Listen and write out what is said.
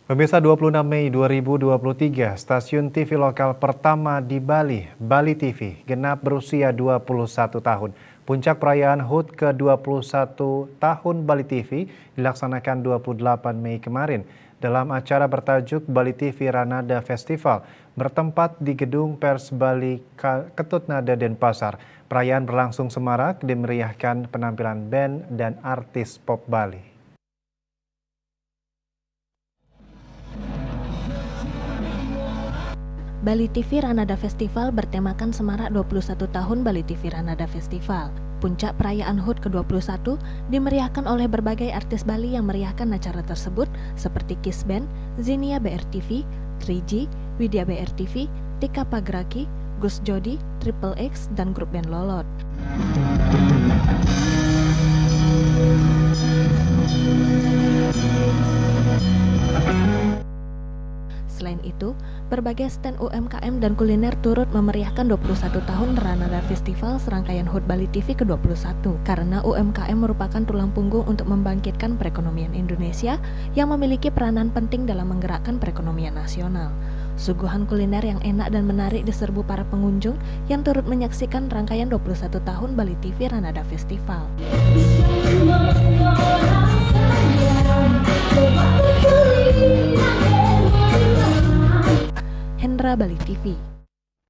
Pemirsa, 26 Mei 2023, stasiun TV lokal pertama di Bali, Bali TV, genap berusia 21 tahun. Puncak perayaan HUT ke-21 tahun Bali TV dilaksanakan 28 Mei kemarin dalam acara bertajuk Bali TV Ranada Festival bertempat di Gedung Pers Bali Ketut Nada Denpasar. Perayaan berlangsung semarak dimeriahkan penampilan band dan artis pop Bali. Bali TV Ranada Festival bertemakan semarak 21 tahun Bali TV Ranada Festival. Puncak perayaan HUT ke-21 dimeriahkan oleh berbagai artis Bali yang meriahkan acara tersebut seperti Kiss Band, Zinia BRTV, 3G, Widya BRTV, Tika Pagraki, Gus Jody, Triple X, dan grup band Lolot. Selain itu, berbagai stand UMKM dan kuliner turut memeriahkan 21 tahun Ranada Festival serangkaian HUT Bali TV ke-21 karena UMKM merupakan tulang punggung untuk membangkitkan perekonomian Indonesia yang memiliki peranan penting dalam menggerakkan perekonomian nasional. Suguhan kuliner yang enak dan menarik diserbu para pengunjung yang turut menyaksikan rangkaian 21 tahun Bali TV Ranada Festival. Hendra Bali TV.